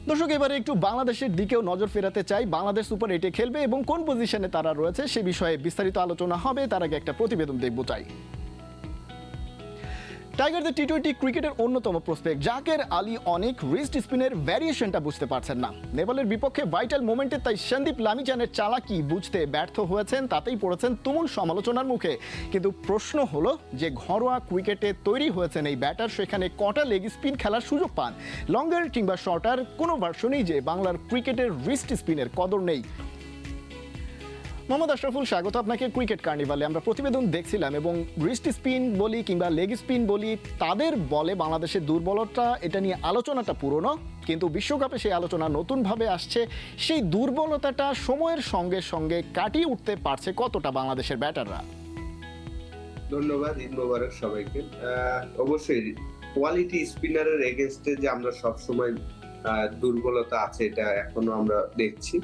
দর্শক, এবারে একটু বাংলাদেশের দিকেও নজর ফেরাতে চাই। বাংলাদেশ সুপার 8-এ খেলবে এবং কোন পজিশনে তারা রয়েছে সে বিষয়ে বিস্তারিত আলোচনা হবে। তার আগে একটা প্রতিবেদন দেখব চাই। টাইগারদের টি-20 ক্রিকেটের অন্যতম প্রসপেক্ট জাকের আলী অনেক রিস্ট স্পিনের ভ্যারিয়েশনটা বুঝতে পারছেন না। নেপালের বিপক্ষে ভাইটাল মোমেন্টে তাই সন্দীপ লামিজানের চালাকি বুঝতে ব্যর্থ হয়েছেন, তাতেই পড়েছেন তুমুল সমালোচনার মুখে। কিন্তু প্রশ্ন হলো যে ঘরোয়া ক্রিকেটে তৈরি হয়েছেন এই ব্যাটার, সেখানে কটা লেগ স্পিন খেলার সুযোগ পান। লঙ্গার কিংবা শর্টার কোনো ভার্সনেই যে বাংলার ক্রিকেটের রিস্ট স্পিনের কদর নেই। মোহাম্মদ আশরাফুল, স্বাগত আপনাকে ক্রিকেট কার্নিভালে। আমরা প্রতিবেদন দেখছিলাম এবং রিস্ট স্পিন বলি কিংবা লেগ স্পিন বলি, তাদের বলে বাংলাদেশের দুর্বলতা, এটা নিয়ে আলোচনাটা পুরনো, কিন্তু বিশ্বকাপে সেই আলোচনা নতুনভাবে আসছে। সেই দুর্বলতাটা সময়ের সঙ্গে সঙ্গে কাটিয়ে উঠতে পারছে কতটা বাংলাদেশের ব্যাটাররা? ধন্যবাদ, ঈদ মোবারক সবাইকে। অবশ্যই কোয়ালিটি স্পিনারের এগেনস্টে যে আমরা সবসময় দুর্বলতা আছে, এটা এখনো আমরা দেখছি।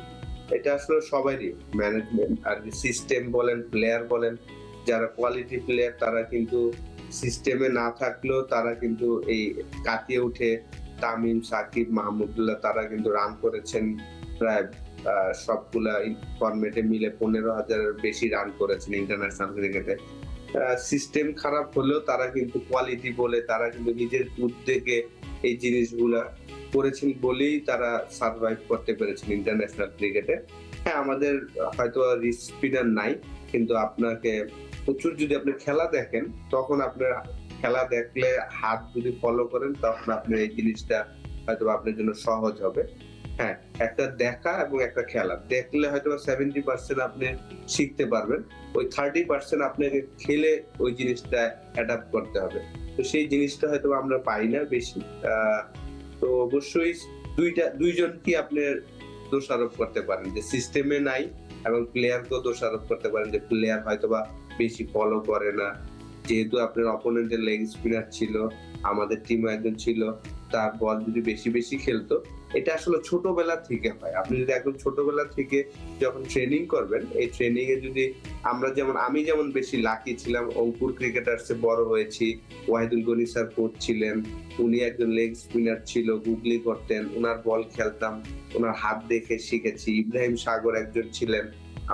এটা আসলে সবারই, ম্যানেজমেন্ট আর সিস্টেম বলেন, প্লেয়ার বলেন, যারা কোয়ালিটি প্লেয়ার তারা কিন্তু সিস্টেমে না থাকলেও তারা কিন্তু এই কাটিয়ে উঠে। তামিম, সাকিব, মাহমুদুল্লাহ তারা কিন্তু রান করেছেন প্রায় সবগুলা ফরম্যাটে মিলে 15,000-এর বেশি রান করেছেন ইন্টারন্যাশনাল ক্রিকেটে। সিস্টেম খারাপ হলেও তারা কিন্তু কোয়ালিটি বলে তারা কিন্তু নিজের উদ্যোগে এই জিনিসগুলা করেছেন বলেই তারা সার্ভাইভ করতে পেরেছেন ইন্টারন্যাশনাল ক্রিকেটে। হ্যাঁ, আমাদের হয়তো রিস্ট স্পিনার নাই, কিন্তু আপনাকে প্রচুর যদি আপনি খেলা দেখেন, তখন আপনার খেলা দেখলে হাত যদি ফলো করেন, তখন আপনার এই জিনিসটা হয়তো আপনার জন্য সহজ হবে। হ্যাঁ, একটা দেখা এবং একটা খেলা দেখলে হয়তো 70% আপনি শিখতে পারবেন, ওই 30% আপনাকে খেলে ওই জিনিসটা অ্যাডাপ্ট করতে হবে। তো সেই জিনিসটা হয়তো আমরা পাই না বেশি। তো অবশ্যই দুইজনকে আপনি দোষারোপ করতে পারেন যে সিস্টেমে নাই, এবং প্লেয়ারকেও দোষারোপ করতে পারেন যে প্লেয়ার হয়তোবা বেশি ফলো করে না। যেহেতু আপনার অপোনেন্টের লেগ স্পিনার ছিল, আমাদের টিমও একজন ছিল, তার বল যদি বেশি বেশি খেলতো। এটা আসলে ছোটবেলা থেকে হয়। আপনি যদি একদম ছোটবেলা থেকে যখন ট্রেনিং করবেন, এই ট্রেনিং এ যদি আমি যেমন বেশি লাকি ছিলাম, অঙ্কুর ক্রিকেটার্সে বড় হয়েছি। ওয়াহিদুল গনি স্যার কোচ ছিলেন, উনি একজন লেগ স্পিনার ছিল, গুগলি করতেন, ওনার বল খেলতাম, ওনার হাত দেখে শিখেছি। ইব্রাহিম সাগর একজন ছিলেন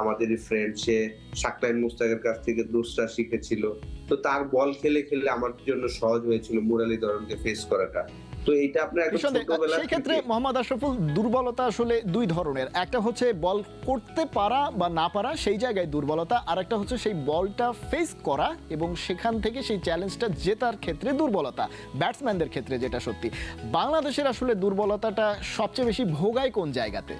আমাদেরই ফ্রেন্ড, সে শাকলাইন মুস্তাকের কাছ থেকে দুসরা শিখেছিল। তো তার বল খেলে খেলে আমার জন্য সহজ হয়েছিল মুরালীধরনকে ফেস করাটা। তো এইটা আপনার একদম ছোটবেলা থেকে। সেই ক্ষেত্রে মোহাম্মদ আশরাফুল, দুর্বলতা আসলে দুই ধরনের। একটা হচ্ছে বল করতে পারা বা না পারা, সেই জায়গায় দুর্বলতা। আর একটা হচ্ছে সেই বলটা ফেস করা এবং সেখান থেকে সেই চ্যালেঞ্জটা জেতার ক্ষেত্রে দুর্বলতা, ব্যাটসম্যানদের ক্ষেত্রে যেটা সত্যি। বাংলাদেশের আসলে দুর্বলতাটা সবচেয়ে বেশি ভোগায় কোন জায়গাতে?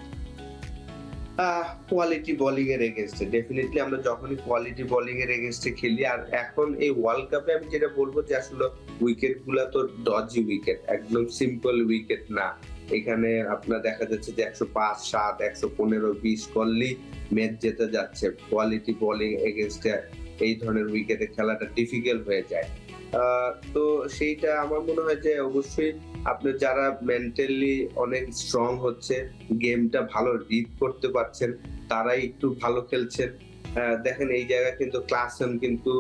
কোয়ালিটি বোলিং এর এগেইনস্টে ডেফিনেটলি আমরা যখনই কোয়ালিটি বোলিং এর এগেইনস্টে খেলি। আর এখন এই ওয়ার্ল্ড কাপে আমি যেটা বলবো যে আসলে উইকেট গুলা তো ডজি উইকেট, একদম সিম্পল উইকেট না। এখানে আপনার দেখা যাচ্ছে যে 105, 7, 115, 20 করলেই ম্যাচ জেতে যাচ্ছে। কোয়ালিটি বোলিং এগেইনস্টে এই ধরনের উইকেটে খেলাটা ডিফিকাল্ট হয়ে যায়। তো সেইটা আমার মনে হয় যে অবশ্যই আপনার যারা মেন্টালি অনেক স্ট্রং হচ্ছে, গেমটা ভালো রিড করতে পারছেন, তারাই একটু ভালো খেলছেন। দেখেন এই জায়গায় কিন্তু ক্লাসন কিন্তু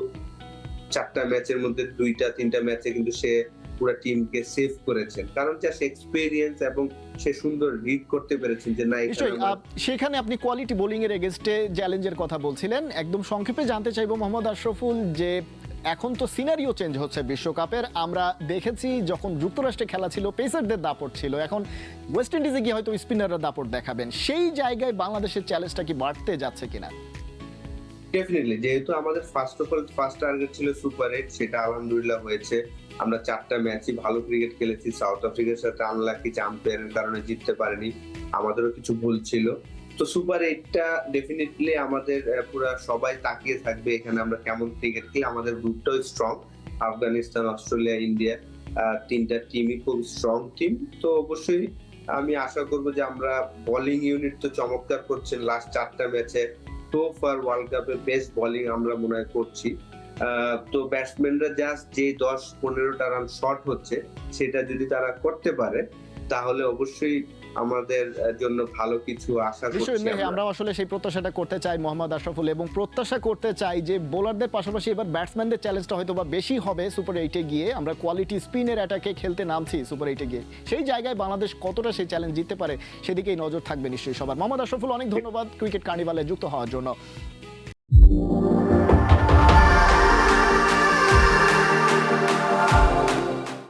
4টা ম্যাচের মধ্যে 2টা-3টা ম্যাচে কিন্তু সে পুরো টিমকে সেভ করেছেন, কারণ যা এক্সপেরিয়েন্স এবং সে সুন্দর রিড করতে পেরেছেন যে না। সেখানে আপনি কোয়ালিটি বোলিং এর এগেইনস্টে চ্যালেঞ্জের কথা বলছিলেন, একদম সংক্ষেপে জানতে চাইবো মোহাম্মদ আশরাফুল যে এখন তো সিনারিও চেঞ্জ হচ্ছে বিশ্বকাপের। আমরা দেখেছি যখন যুক্তরাষ্ট্রে খেলা ছিল পেসারদের দাপট ছিল, এখন ওয়েস্ট ইন্ডিজে গিয়ে হয়তো স্পিনাররা দাপট দেখাবেন। সেই জায়গায় বাংলাদেশের চ্যালেঞ্জটা কি বাড়তে যাচ্ছে কিনা? ডেফিনেটলি, যেহেতু আমাদের ফার্স্ট টার্গেট ছিল সুপার 8, সেটা আলহামদুলিল্লাহ হয়েছে। আমরা 4টা ম্যাচই ভালো ক্রিকেট খেলেছি। সাউথ আফ্রিকার সাথে আনলাকি, আম্পায়ারের কারণে জিততে পারেনি, আমাদেরও কিছু ভুল ছিল। তো সুপার 8টা ডেফিনেটলি আমাদের পুরো সবাই তাকিয়ে থাকবে এখানে আমরা কেমন ক্রিকেট খেলি। আমাদের গ্রুপটাও স্ট্রং, আফগানিস্তান, অস্ট্রেলিয়া, ইন্ডিয়া, 3টা টিমই খুব স্ট্রং টিম। তো অবশ্যই আমি আশা করবো যে আমরা বোলিং ইউনিট তো চমৎকার করছেন লাস্ট 4টা ম্যাচে। সো ফার ওয়ার্ল্ড কাপের বেস্ট বোলিং আমরা মনে হয় করছি। তো ব্যাটসম্যানরা জাস্ট যে 10-15টা রান শর্ট হচ্ছে, সেটা যদি তারা করতে পারে, তাহলে অবশ্যই আমাদের জন্য ভালো কিছু আশা নিশ্চয়ই করছি মেহে, আমরা। আমরা আসলে সেই প্রত্যাশাটা করতে চাই মোহাম্মদ আশরাফুল, এবং প্রত্যাশা করতে চাই যে বোলারদের পাশাপাশি এবার ব্যাটসম্যানদের চ্যালেঞ্জটা হয়তো বা বেশি হবে সুপার 8-এ গিয়ে। আমরা কোয়ালিটি স্পিনের অ্যাটাকে খেলতে নামছি সুপার 8-এ গিয়ে, সেই জায়গায় বাংলাদেশ কতটা সেই চ্যালেঞ্জ জিততে পারে সেদিকেই নজর থাকবে নিশ্চয়ই সবার। মোহাম্মদ আশরাফুল, অনেক ধন্যবাদ ক্রিকেট কার্নিভালে যুক্ত হওয়ার জন্য।